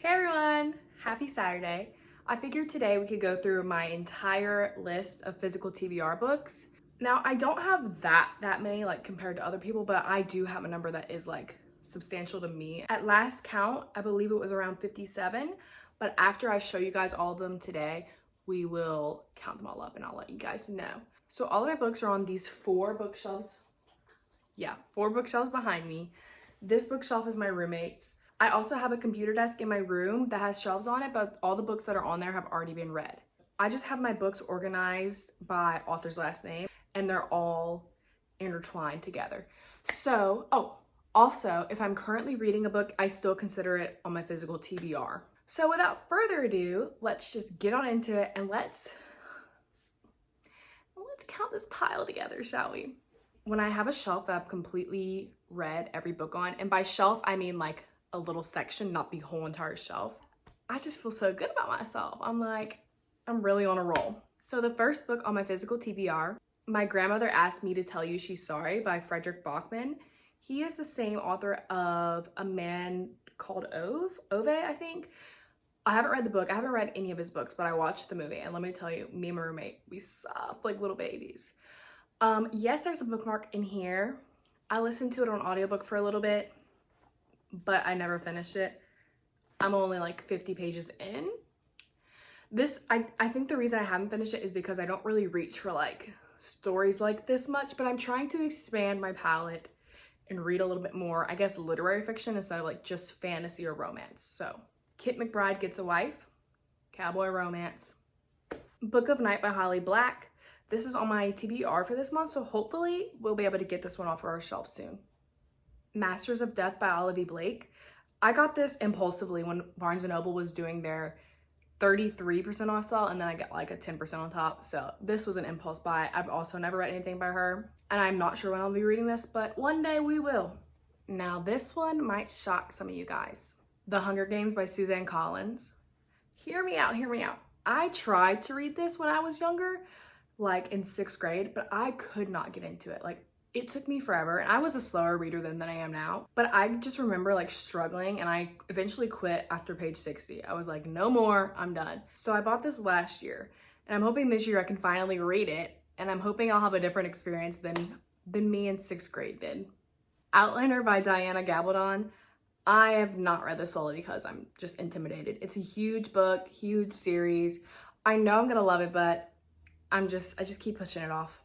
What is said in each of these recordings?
Hey everyone, happy Saturday. I figured today we could go through my entire list of physical TBR books. Now, I don't have that many like compared to other people, but I do have a number that is like substantial to me. At last count, I believe it was around 57, but after I show you guys all of them today, we will count them all up and I'll let you guys know. So all of my books are on these four bookshelves. Yeah, four bookshelves behind me. This bookshelf is my roommate's. I also have a computer desk in my room that has shelves on it, but all the books that are on there have already been read. I just have my books organized by author's last name, and they're all intertwined together. So, also, if I'm currently reading a book, I still consider it on my physical TBR. So without further ado, let's just get on into it and let's count this pile together, shall we? When I have a shelf that I've completely read every book on, and by shelf, I mean like a little section, not the whole entire shelf, I just feel so good about myself. I'm really on a roll. So the first book on my physical TBR, My Grandmother Asked Me to Tell You She's Sorry by Frederick Bachman. He is the same author of A Man Called Ove, I think. I haven't read the book. I haven't read any of his books, but I watched the movie, and let me tell you, me and my roommate, we sobbed like little babies. Yes, there's a bookmark in here. I listened to it on audiobook for a little bit, but I never finished it. I'm only like 50 pages in. I think the reason I haven't finished it is because I don't really reach for like stories like this much, but I'm trying to expand my palette and read a little bit more, I guess, literary fiction instead of like just fantasy or romance. So Kit McBride Gets a Wife, cowboy romance. Book of Night by Holly Black. This is on my TBR for this month, so hopefully we'll be able to get this one off our shelf soon. Masters of Death by Olivia Blake. I got this impulsively when Barnes & Noble was doing their 33% off sale, and then I got like a 10% on top. So this was an impulse buy. I've also never read anything by her, and I'm not sure when I'll be reading this, but one day we will. Now this one might shock some of you guys. The Hunger Games by Suzanne Collins. Hear me out. I tried to read this when I was younger, like in 6th grade, but I could not get into it. Like, it took me forever, and I was a slower reader than I am now, but I just remember like struggling, and I eventually quit after page 60. I was like, no more, I'm done. So I bought this last year, and I'm hoping this year I can finally read it, and I'm hoping I'll have a different experience than me in 6th grade did. Outliner by Diana Gabaldon. I have not read this solely because I'm just intimidated. It's a huge book, huge series. I know I'm gonna love it, but I just keep pushing it off.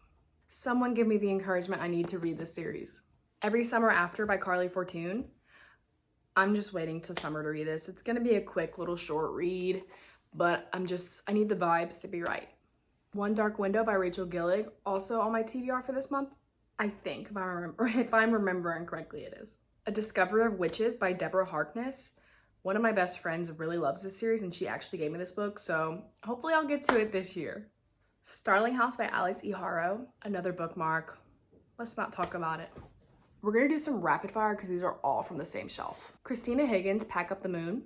Someone give me the encouragement I need to read this series. Every Summer After by Carly Fortune. I'm just waiting till summer to read this. It's gonna be a quick little short read, but I need the vibes to be right. One Dark Window by Rachel Gillig, also on my TBR for this month. I think, if I'm remembering correctly, it is. A Discovery of Witches by Deborah Harkness. One of my best friends really loves this series, and she actually gave me this book, so hopefully I'll get to it this year. Starling House by Alex E. Harrow, another bookmark. Let's not talk about it. We're gonna do some rapid fire because these are all from the same shelf. Christina Higgins, Pack Up the Moon.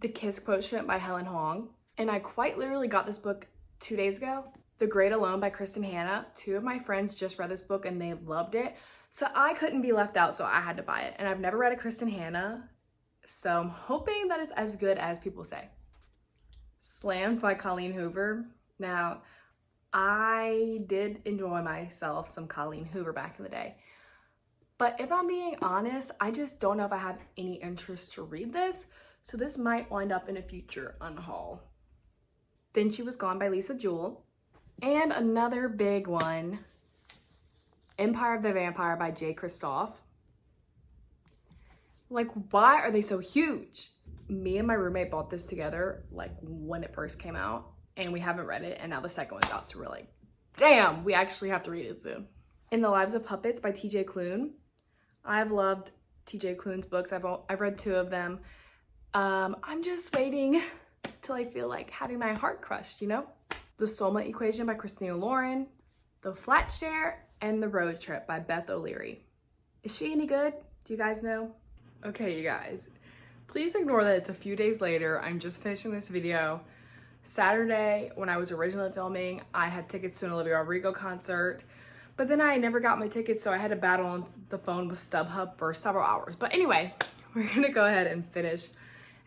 The Kiss Quotient by Helen Hong. And I quite literally got this book 2 days ago. The Great Alone by Kristen Hanna. 2 of my friends just read this book and they loved it. So I couldn't be left out, so I had to buy it. And I've never read a Kristen Hanna, so I'm hoping that it's as good as people say. Slammed by Colleen Hoover. Now, I did enjoy myself some Colleen Hoover back in the day. But if I'm being honest, I just don't know if I have any interest to read this. So this might wind up in a future unhaul. Then She Was Gone by Lisa Jewell. And another big one, Empire of the Vampire by Jay Kristoff. Like, why are they so huge? Me and my roommate bought this together like when it first came out, and we haven't read it, and now the second one's out, so we're like, damn, we actually have to read it soon. In the Lives of Puppets by TJ Klune. I've loved TJ Klune's books. I've read 2 of them. I'm just waiting till I feel like having my heart crushed, you know? The Soulmate Equation by Christina Lauren. The Flat Share and The Road Trip by Beth O'Leary. Is she any good? Do you guys know? Okay, you guys, please ignore that it's a few days later. I'm just finishing this video. Saturday, when I was originally filming, I had tickets to an Olivia Rodrigo concert, but then I never got my tickets, so I had to battle on the phone with StubHub for several hours. But anyway, we're gonna go ahead and finish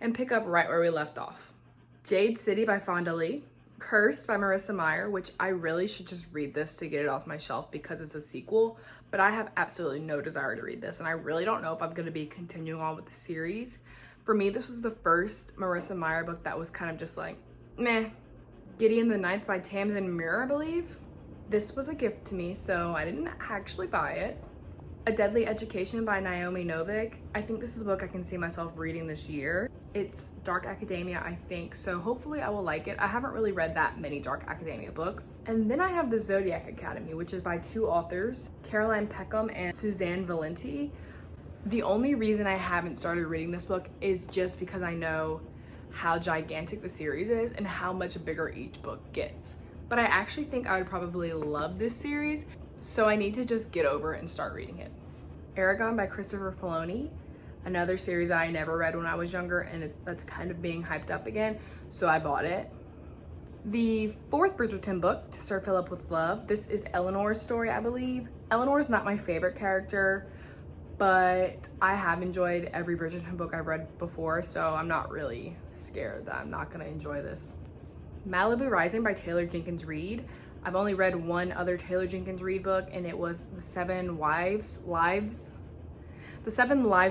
and pick up right where we left off. Jade City by Fonda Lee. Cursed by Marissa Meyer, which I really should just read this to get it off my shelf because it's a sequel, but I have absolutely no desire to read this, and I really don't know if I'm going to be continuing on with the series. For me, this was the first Marissa Meyer book that was kind of just like, meh. Gideon the Ninth by Tamsin Muir, I believe. This was a gift to me, so I didn't actually buy it. A Deadly Education by Naomi Novik. I think this is a book I can see myself reading this year. It's dark academia, I think, so hopefully I will like it. I haven't really read that many dark academia books. And then I have The Zodiac Academy, which is by two authors, Caroline Peckham and Suzanne Valenti. The only reason I haven't started reading this book is just because I know how gigantic the series is and how much bigger each book gets. But I actually think I would probably love this series, so I need to just get over it and start reading it. Aragon by Christopher Poloni, another series I never read when I was younger, and that's kind of being hyped up again, so I bought it. The fourth Bridgerton book, To Sir Philip with Love. This is Eleanor's story, I believe. Eleanor's not my favorite character, but I have enjoyed every Bridgerton book I've read before, so I'm not really scared that I'm not gonna enjoy this. Malibu Rising by Taylor Jenkins Reid. I've only read one other Taylor Jenkins Reid book, and it was The Seven Lives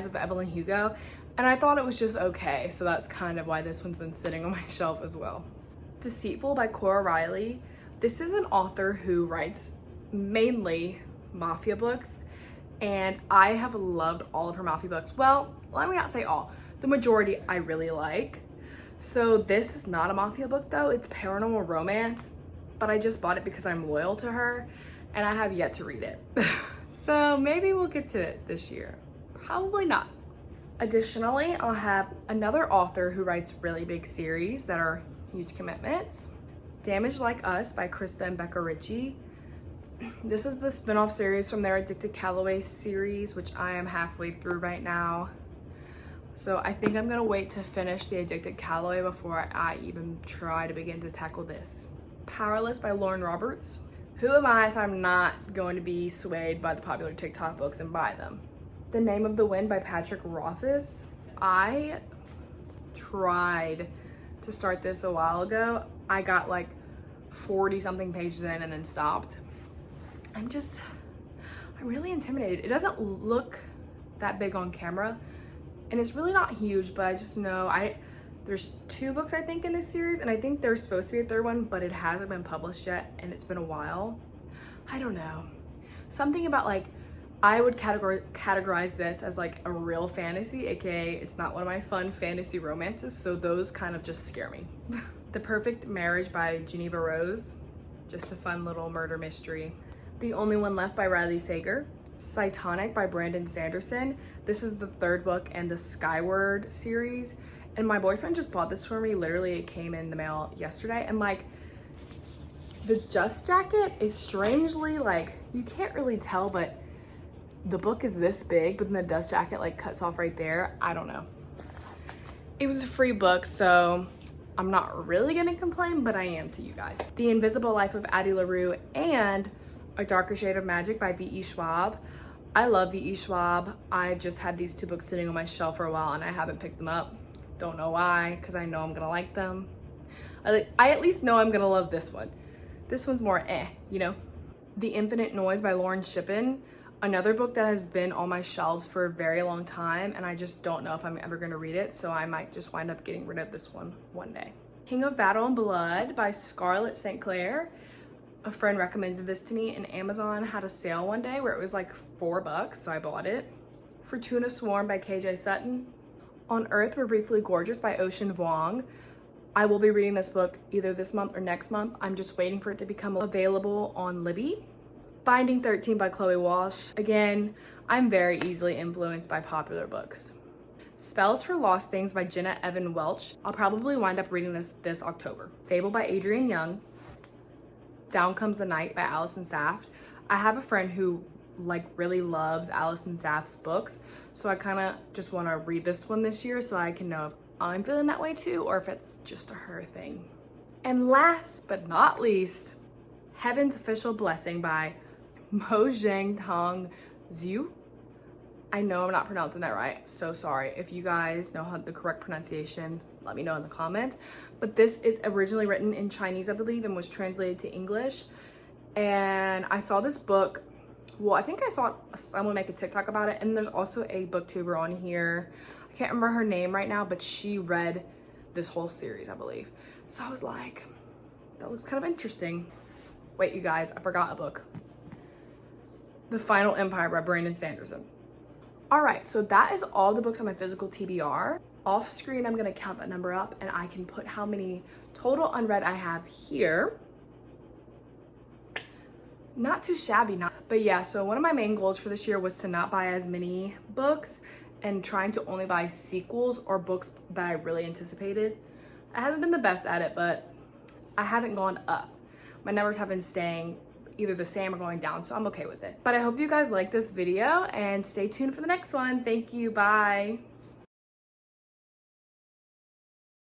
of Evelyn Hugo, and I thought it was just okay, so that's kind of why this one's been sitting on my shelf as well. Deceitful by Cora Riley. This is an author who writes mainly mafia books, and I have loved all of her mafia books. Well, let me not say all. The majority I really like. So this is not a mafia book though, it's paranormal romance, but I just bought it because I'm loyal to her, and I have yet to read it. So maybe we'll get to it this year. Probably not. Additionally, I'll have another author who writes really big series that are huge commitments. Damaged Like Us by Krista and Becca Ritchie. This is the spin-off series from their Addicted Calloway series, which I am halfway through right now. So I think I'm gonna wait to finish the Addicted Calloway before I even try to begin to tackle this. Powerless by Lauren Roberts. Who am I if I'm not going to be swayed by the popular TikTok books and buy them? The Name of the Wind by Patrick Rothfuss. I tried to start this a while ago. I got like 40 something pages in and then stopped. I'm really intimidated. It doesn't look that big on camera, and it's really not huge, but I just know there's two books I think in this series, and I think there's supposed to be a third one, but it hasn't been published yet, and it's been a while. I don't know. Something about like, I would categorize this as like a real fantasy, aka it's not one of my fun fantasy romances, so those kind of just scare me. The Perfect Marriage by Geneva Rose. Just a fun little murder mystery. The Only One Left by Riley Sager. Cytonic by Brandon Sanderson. This is the third book in the Skyward series, and my boyfriend just bought this for me. Literally, it came in the mail yesterday, and like the dust jacket is strangely like, you can't really tell, but the book is this big, but then the dust jacket like cuts off right there. I don't know. It was a free book, so I'm not really gonna complain, but I am to you guys. The Invisible Life of Addie LaRue and A Darker Shade of Magic by V.E. Schwab. I love V.E. Schwab. I've just had these two books sitting on my shelf for a while and I haven't picked them up. Don't know why, because I know I'm gonna like them. I at least know I'm gonna love this one. This one's more you know? The Infinite Noise by Lauren Shippen. Another book that has been on my shelves for a very long time, and I just don't know if I'm ever gonna read it, so I might just wind up getting rid of this one day. King of Battle and Blood by Scarlett St. Clair. A friend recommended this to me, and Amazon had a sale one day where it was like $4, so I bought it. Fortuna Swarm by KJ Sutton. On Earth We're Briefly Gorgeous by Ocean Vuong. I will be reading this book either this month or next month. I'm just waiting for it to become available on Libby. Binding 13 by Chloe Walsh. Again, I'm very easily influenced by popular books. Spells for Lost Things by Jenna Evan Welch. I'll probably wind up reading this October. Fable by Adrienne Young. Down Comes the Night by Allison Saft. I have a friend who like really loves Allison Saft's books, so I kind of just want to read this one this year so I can know if I'm feeling that way too or if it's just a her thing. And last but not least, Heaven's Official Blessing by Mo Zhang Tong Zhu. I know I'm not pronouncing that right, so sorry. If you guys know how the correct pronunciation, let me know in the comments. But this is originally written in Chinese, I believe, and was translated to English. And I saw this book, well, I think I saw someone make a TikTok about it, and there's also a booktuber on here. I can't remember her name right now, but she read this whole series, I believe. So I was like, that looks kind of interesting. Wait, you guys, I forgot a book. The Final Empire by Brandon Sanderson. All right, so that is all the books on my physical TBR. Off screen, I'm gonna count that number up and I can put how many total unread I have here. Not too shabby, but yeah, so one of my main goals for this year was to not buy as many books and trying to only buy sequels or books that I really anticipated. I haven't been the best at it, but I haven't gone up. My numbers have been staying either the same or going down, so I'm okay with it. But I hope you guys like this video and stay tuned for the next one. Thank you, bye.